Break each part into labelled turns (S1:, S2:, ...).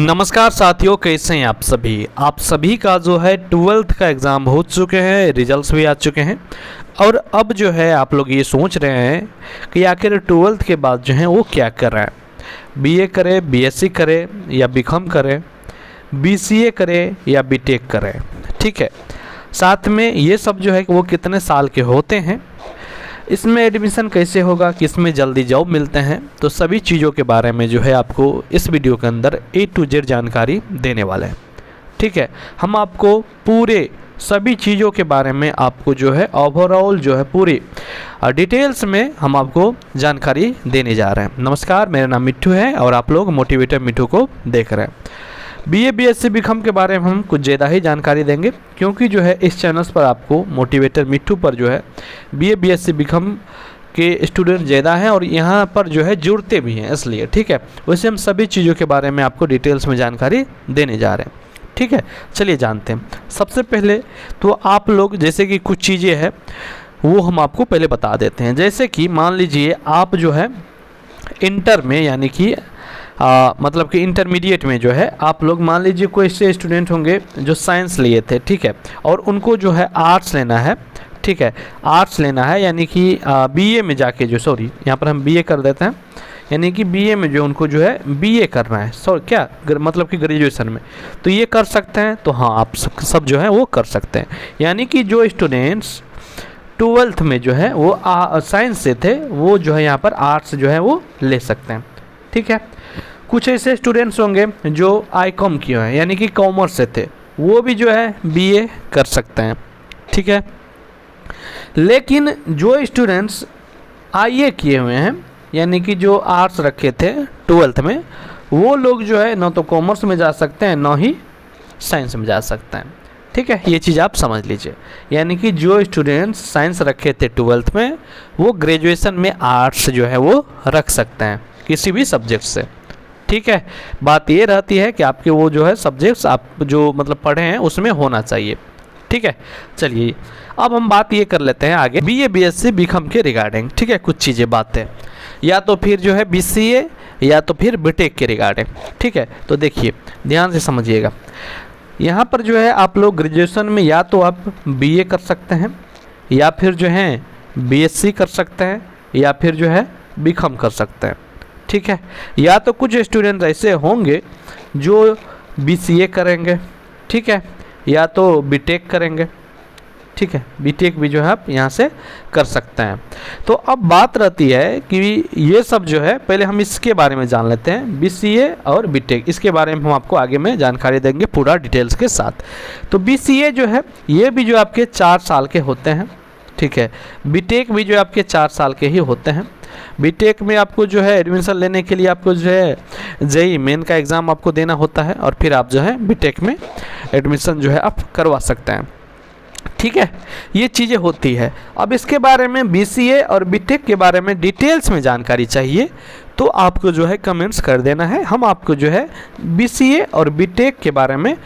S1: नमस्कार साथियों, कैसे हैं आप सभी का जो है 12th का एग्ज़ाम हो चुके हैं, रिजल्ट्स भी आ चुके हैं। और अब जो है आप लोग ये सोच रहे हैं कि आखिर 12th के बाद जो है वो क्या कर रहे हैं, बीए करें, बीएससी करें या बीकॉम करें, बीसीए करें या बीटेक करें। ठीक है, साथ में ये सब जो है वो कितने साल के होते हैं, इसमें एडमिशन कैसे होगा, किसमें जल्दी जॉब मिलते हैं, तो सभी चीज़ों के बारे में जो है आपको इस वीडियो के अंदर A to Z जानकारी देने वाले हैं। ठीक है, हम आपको पूरे सभी चीज़ों के बारे में आपको जो है ओवरऑल जो है पूरी डिटेल्स में हम आपको जानकारी देने जा रहे हैं। नमस्कार, मेरा नाम मिट्ठू है और आप लोग मोटिवेटर मिट्ठू को देख रहे हैं। बीए बीएससी बीकॉम के बारे में हम कुछ ज़्यादा ही जानकारी देंगे, क्योंकि जो है इस चैनल पर आपको मोटिवेटर मिट्ठू पर जो है बीए बीएससी बीकॉम के स्टूडेंट ज़्यादा हैं और यहाँ पर जो है जुड़ते भी हैं, इसलिए। ठीक है, वैसे हम सभी चीज़ों के बारे में आपको डिटेल्स में जानकारी देने जा रहे हैं। ठीक है, चलिए जानते हैं। सबसे पहले तो आप लोग जैसे कि कुछ चीज़ें हैं वो हम आपको पहले बता देते हैं। जैसे कि मान लीजिए आप जो है इंटर में यानी कि मतलब कि इंटरमीडिएट में जो है आप लोग मान लीजिए कोई ऐसे स्टूडेंट होंगे जो साइंस लिए थे। ठीक है, और उनको जो है आर्ट्स लेना है। ठीक है, आर्ट्स लेना है यानी कि बीए में जाके जो यहाँ पर हम बीए कर देते हैं, यानी कि बीए में जो उनको जो है बीए करना है, क्या मतलब कि ग्रेजुएशन में, तो ये कर सकते हैं। तो हाँ, आप सब जो है वो कर सकते हैं। यानी कि जो स्टूडेंट्स 12th में जो है वो साइंस से थे वो जो है यहाँ पर आर्ट्स जो है वो ले सकते हैं। ठीक है, कुछ ऐसे स्टूडेंट्स होंगे जो आईकॉम किए हैं यानी कि कॉमर्स से थे, वो भी जो है बीए कर सकते हैं। ठीक है, लेकिन जो स्टूडेंट्स आईए किए हुए हैं यानी कि जो आर्ट्स रखे थे 12th में, वो लोग जो है ना तो कॉमर्स में जा सकते हैं ना ही साइंस में जा सकते हैं। ठीक है, ये चीज़ आप समझ लीजिए। यानी कि जो स्टूडेंट्स साइंस रखे थे 12th में, वो ग्रेजुएशन में आर्ट्स जो है वो रख सकते हैं किसी भी सब्जेक्ट से। ठीक है, बात ये रहती है कि आपके वो जो है सब्जेक्ट्स आप जो मतलब पढ़े हैं उसमें होना चाहिए। ठीक है, चलिए अब हम बात ये कर लेते हैं आगे बीए बीएससी बीकॉम के रिगार्डिंग। ठीक है, कुछ चीज़ें बातें या तो फिर जो है बीसीए या तो फिर बीटेक के रिगार्डिंग। ठीक है, तो देखिए ध्यान से समझिएगा। यहाँ पर जो है आप लोग ग्रेजुएशन में या तो आप बीए कर सकते हैं या फिर जो है बीएससी कर सकते हैं या फिर जो है बीकॉम कर सकते हैं। ठीक है, या तो कुछ स्टूडेंट ऐसे होंगे जो बीसीए करेंगे। ठीक है, या तो बीटेक करेंगे। ठीक है, बीटेक भी जो है आप यहाँ से कर सकते हैं। तो अब बात रहती है कि ये सब जो है पहले हम इसके बारे में जान लेते हैं, बीसीए और बीटेक। इसके बारे में हम आपको आगे में जानकारी देंगे पूरा डिटेल्स के साथ। तो बीसीए जो है ये भी जो आपके 4 साल के होते हैं। ठीक है, बीटेक भी जो आपके 4 साल के ही होते हैं। बीटेक में आपको जो है एडमिशन लेने के लिए आपको जो है जेईई मेन का एग्ज़ाम आपको देना होता है और फिर आप जो है बीटेक में एडमिशन जो है आप करवा सकते हैं। ठीक है, ये चीज़ें होती है। अब इसके बारे में बीसीए और बीटेक के बारे में डिटेल्स में जानकारी चाहिए तो आपको जो है कमेंट्स कर देना है। हम आपको जो है बीसीए और बीटेक के बारे में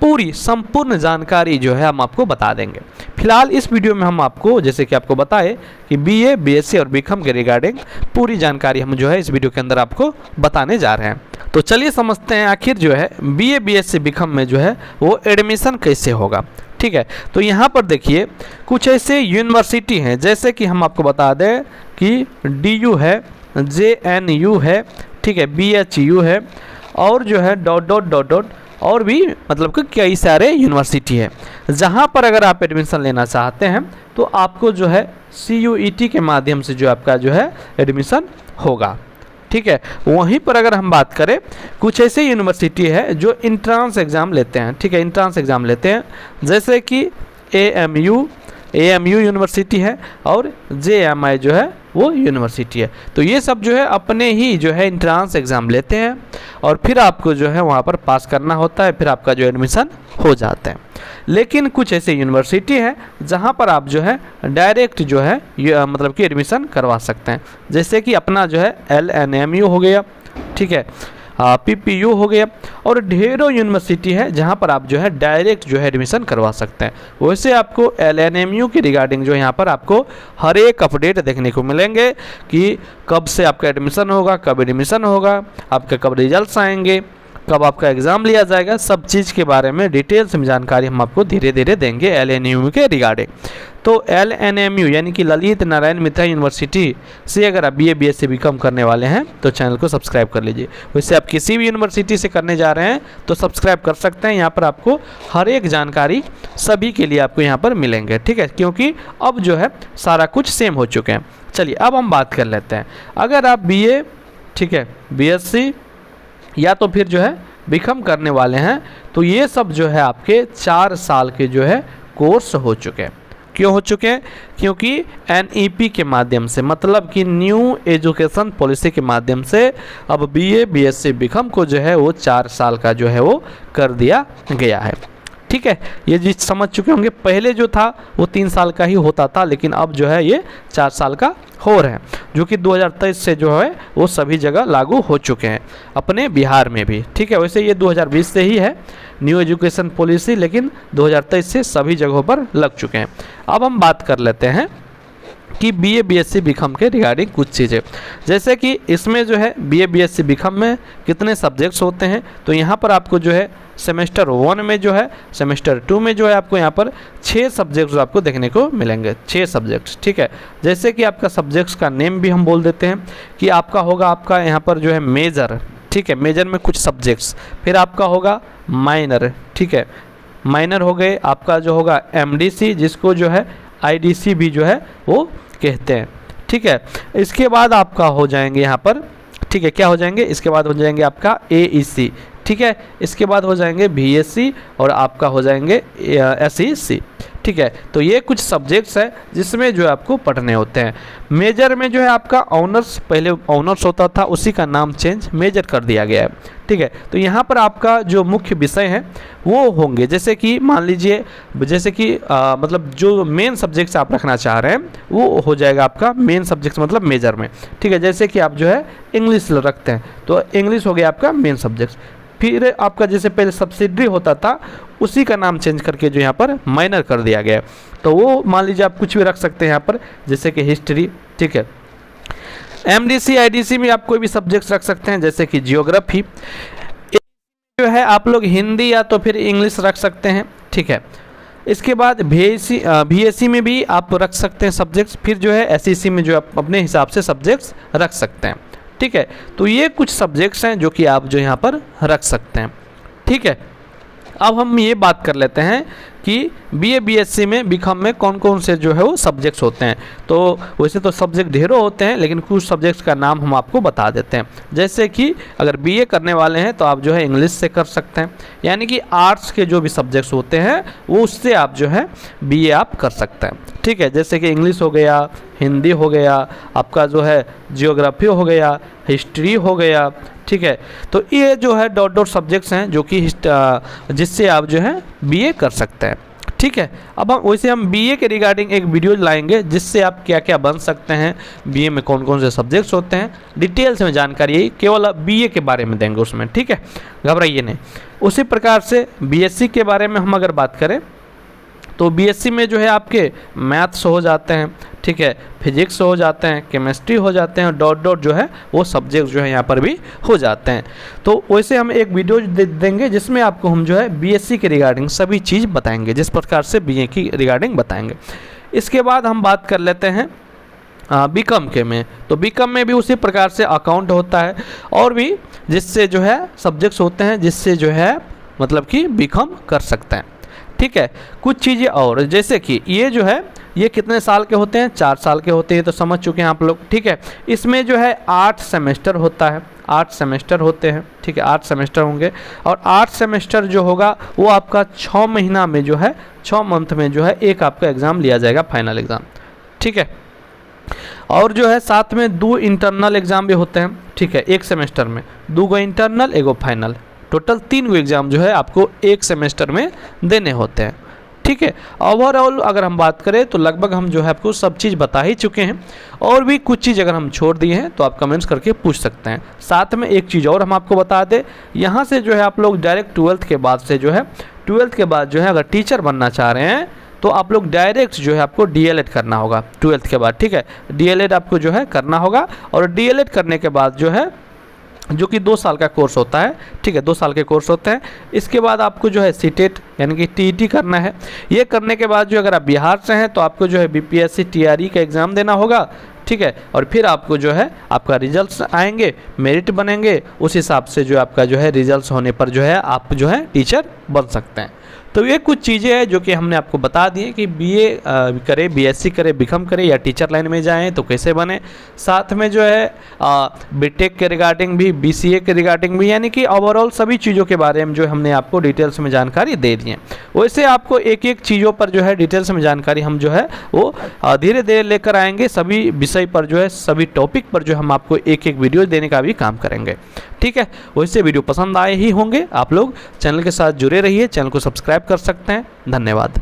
S1: पूरी संपूर्ण जानकारी जो है हम आपको बता देंगे। फिलहाल इस वीडियो में हम आपको जैसे कि आपको बताए कि बीए बीएससी और बीकॉम के रिगार्डिंग पूरी जानकारी हम जो है इस वीडियो के अंदर आपको बताने जा रहे हैं। तो चलिए समझते हैं आखिर जो है बीए बीएससी बीकॉम में जो है वो एडमिशन कैसे होगा। ठीक है, तो यहाँ पर देखिए कुछ ऐसे यूनिवर्सिटी हैं जैसे कि हम आपको बता दें कि DU है, JNU है, ठीक है, BHU है और जो है ... और भी मतलब कि कई सारे यूनिवर्सिटी है जहाँ पर अगर आप एडमिशन लेना चाहते हैं तो आपको जो है CUET के माध्यम से जो आपका जो है एडमिशन होगा। ठीक है, वहीं पर अगर हम बात करें कुछ ऐसे यूनिवर्सिटी है जो इंट्रांस एग्ज़ाम लेते हैं। ठीक है, इंट्रांस एग्ज़ाम लेते हैं जैसे कि AMU यूनिवर्सिटी है और JMI जो है वो यूनिवर्सिटी है। तो ये सब जो है अपने ही जो है इंट्रांस एग्ज़ाम लेते हैं और फिर आपको जो है वहाँ पर पास करना होता है, फिर आपका जो एडमिशन हो जाता है। लेकिन कुछ ऐसे यूनिवर्सिटी है जहाँ पर आप जो है डायरेक्ट जो है मतलब कि एडमिशन करवा सकते हैं, जैसे कि अपना जो है LNMU हो गया। ठीक है, PPU हो गया और ढेरों यूनिवर्सिटी है जहाँ पर आप जो है डायरेक्ट जो है एडमिशन करवा सकते हैं। वैसे आपको LNMU के रिगार्डिंग जो यहाँ पर आपको हर एक अपडेट देखने को मिलेंगे कि कब से आपका एडमिशन होगा, कब एडमिशन होगा, आपके कब रिजल्ट्स आएंगे, कब आपका एग्ज़ाम लिया जाएगा, सब चीज़ के बारे में डिटेल्स में जानकारी हम आपको धीरे धीरे देंगे LNAMU के रिगार्डिंग। तो LNAMU यानी कि ललित नारायण मिथिला यूनिवर्सिटी से अगर आप BA BSc BCom करने वाले हैं तो चैनल को सब्सक्राइब कर लीजिए। वैसे आप किसी भी यूनिवर्सिटी से करने जा रहे हैं तो सब्सक्राइब कर सकते हैं। यहाँ पर आपको हर एक जानकारी सभी के लिए आपको यहाँ पर मिलेंगे, ठीक है, क्योंकि अब जो है सारा कुछ सेम हो चुके हैं। चलिए अब हम बात कर लेते हैं, अगर आप BA, ठीक है, BSc या तो फिर जो है BCom करने वाले हैं तो ये सब जो है आपके 4 साल के जो है कोर्स हो चुके हैं। क्यों हो चुके हैं? क्योंकि NEP के माध्यम से, मतलब कि न्यू एजुकेशन पॉलिसी के माध्यम से अब BA BSc BCom को जो है वो 4 साल का जो है वो कर दिया गया है, ठीक है। ये चीज़ समझ चुके होंगे, पहले जो था वो 3 साल का ही होता था, लेकिन अब जो है ये 4 साल का हो रहा है, जो कि 2023 से जो है वो सभी जगह लागू हो चुके हैं, अपने बिहार में भी, ठीक है। वैसे ये 2020 से ही है न्यू एजुकेशन पॉलिसी, लेकिन 2023 से सभी जगहों पर लग चुके हैं। अब हम बात कर लेते हैं कि BA BSc BCom के रिगार्डिंग कुछ चीज़ें, जैसे कि इसमें जो है BA BSc BCom में कितने सब्जेक्ट्स होते हैं। तो यहाँ पर आपको जो है सेमेस्टर 1 में जो है, सेमेस्टर 2 में जो है आपको यहाँ पर 6 सब्जेक्ट्स आपको देखने को मिलेंगे, 6 सब्जेक्ट्स, ठीक है। जैसे कि आपका सब्जेक्ट्स का नेम भी हम बोल देते हैं कि आपका होगा, आपका यहाँ पर जो है मेजर, ठीक है, मेजर में कुछ सब्जेक्ट्स, फिर आपका होगा माइनर, ठीक है, माइनर हो गए, आपका जो होगा MDC, जिसको जो है IDC भी जो है वो कहते हैं, ठीक है। इसके बाद आपका हो जाएंगे यहाँ पर, ठीक है, क्या हो जाएंगे, इसके बाद हो जाएंगे आपका AEC, ठीक है, इसके बाद हो जाएंगे BSc और आपका हो जाएंगे SEC, ठीक है। तो ये कुछ सब्जेक्ट्स है जिसमें जो है आपको पढ़ने होते हैं। मेजर में जो है आपका ऑनर्स, पहले ऑनर्स होता था, उसी का नाम चेंज मेजर कर दिया गया है, ठीक है। तो यहाँ पर आपका जो मुख्य विषय है वो होंगे, जैसे कि मान लीजिए, जैसे कि मतलब जो मेन सब्जेक्ट्स आप रखना चाह रहे हैं वो हो जाएगा आपका मेन सब्जेक्ट्स, मतलब मेजर में, ठीक है। जैसे कि आप जो है इंग्लिश रखते हैं तो इंग्लिश हो गया आपका मेन सब्जेक्ट्स। फिर आपका जैसे पहले सब्सिडरी होता था, उसी का नाम चेंज करके जो यहाँ पर माइनर कर दिया गया है, तो वो मान लीजिए आप कुछ भी रख सकते हैं यहाँ पर, जैसे कि हिस्ट्री, ठीक है। MDC IDC में आप कोई भी सब्जेक्ट्स रख सकते हैं, जैसे कि जियोग्राफी, जो है आप लोग हिंदी या तो फिर इंग्लिश रख सकते हैं, ठीक है। इसके बाद BSc में भी आप रख सकते हैं सब्जेक्ट्स, फिर जो है SEC में जो आप अपने हिसाब से सब्जेक्ट्स रख सकते हैं, ठीक है। तो ये कुछ सब्जेक्ट्स हैं जो कि आप जो यहाँ पर रख सकते हैं, ठीक है। अब हम ये बात कर लेते हैं कि BA BSc में BCom में कौन कौन से जो है वो सब्जेक्ट्स होते हैं। तो वैसे तो सब्जेक्ट ढेरों होते हैं, लेकिन कुछ सब्जेक्ट्स का नाम हम आपको बता देते हैं। जैसे कि अगर BA करने वाले हैं तो आप जो है इंग्लिश से कर सकते हैं, यानी कि आर्ट्स के जो भी सब्जेक्ट्स होते हैं वो उससे आप जो है BA आप कर सकते हैं, ठीक है। जैसे कि इंग्लिश हो गया, हिंदी हो गया, आपका जो है जियोग्राफी हो गया, हिस्ट्री हो गया, ठीक है। तो ये जो है डॉट डॉट सब्जेक्ट्स हैं जो कि जिससे आप जो है BA कर सकते हैं, ठीक है। अब हम वैसे हम BA के रिगार्डिंग एक वीडियो लाएंगे जिससे आप क्या क्या बन सकते हैं, BA में कौन कौन से सब्जेक्ट्स होते हैं, डिटेल्स में जानकारी केवल BA के बारे में देंगे उसमें, ठीक है, घबराइए नहीं। उसी प्रकार से BSc के बारे में हम अगर बात करें तो BSc में जो है आपके मैथ्स हो जाते हैं, ठीक है, फिजिक्स हो जाते हैं, केमिस्ट्री हो जाते हैं, डॉट डॉट जो है वो सब्जेक्ट जो है यहाँ पर भी हो जाते हैं। तो वैसे हम एक वीडियो देंगे जिसमें आपको हम जो है BSc के रिगार्डिंग सभी चीज़ बताएंगे, जिस प्रकार से BA की रिगार्डिंग बताएंगे। इसके बाद हम बात कर लेते हैं BCom के में। तो BCom में भी उसी प्रकार से अकाउंट होता है और भी जिससे जो है सब्जेक्ट्स होते हैं जिससे जो है मतलब कि BCom कर सकते हैं, ठीक है। कुछ चीज़ें और, जैसे कि ये जो है ये कितने साल के होते हैं, 4 साल के होते हैं, तो समझ चुके हैं आप लोग, ठीक है। इसमें जो है 8 सेमेस्टर होता है, 8 सेमेस्टर होते हैं, ठीक है, 8 सेमेस्टर होंगे और 8 सेमेस्टर जो होगा वो आपका 6 महीना में जो है 6 मंथ में जो है एक आपका एग्ज़ाम लिया जाएगा, फाइनल एग्ज़ाम, ठीक है। और जो है साथ में 2 इंटरनल एग्ज़ाम भी होते हैं, ठीक है, एक सेमेस्टर में 2 इंटरनल 1 फाइनल, टोटल 3 एग्ज़ाम जो है आपको एक सेमेस्टर में देने होते हैं, ठीक है। ओवरऑल अगर हम बात करें तो लगभग हम जो है आपको सब चीज़ बता ही चुके हैं, और भी कुछ चीज़ अगर हम छोड़ दिए हैं तो आप कमेंट्स करके पूछ सकते हैं। साथ में एक चीज़ और हम आपको बता दें, यहाँ से जो है आप लोग डायरेक्ट 12th के बाद से जो है 12th के बाद जो है अगर टीचर बनना चाह रहे हैं तो आप लोग डायरेक्ट जो है आपको DLED करना होगा 12th के बाद, ठीक है। DLED आपको जो है करना होगा और DLED करने के बाद जो है जो कि 2 साल का कोर्स होता है, ठीक है, 2 साल के कोर्स होते हैं। इसके बाद आपको जो है सीटेट यानी कि टीईटी करना है। ये करने के बाद जो अगर आप बिहार से हैं तो आपको जो है बीपीएससी टीआरई का एग्ज़ाम देना होगा, ठीक है, और फिर आपको जो है आपका रिजल्ट्स आएंगे, मेरिट बनेंगे, उस हिसाब से जो आपका जो है रिजल्ट्स होने पर जो है आप जो है टीचर बन सकते हैं। तो ये कुछ चीज़ें हैं जो कि हमने आपको बता दी हैं कि बीए करें, बीएससी करें, बीकॉम करें या टीचर लाइन में जाएं तो कैसे बने। साथ में जो है बीटेक के रिगार्डिंग भी, बीसीए के रिगार्डिंग भी, यानी कि ओवरऑल सभी चीज़ों के बारे में जो हमने आपको डिटेल्स में जानकारी दे दी है। वैसे आपको एक एक चीज़ों पर जो है डिटेल्स में जानकारी हम जो है वो धीरे धीरे लेकर आएंगे। सभी विषय पर जो है, सभी टॉपिक पर जो हम आपको एक एक वीडियो देने का भी काम करेंगे, ठीक है। वैसे वीडियो पसंद आए ही होंगे, आप लोग चैनल के साथ जुड़े रहिए, चैनल को सब्सक्राइब कर सकते हैं। धन्यवाद।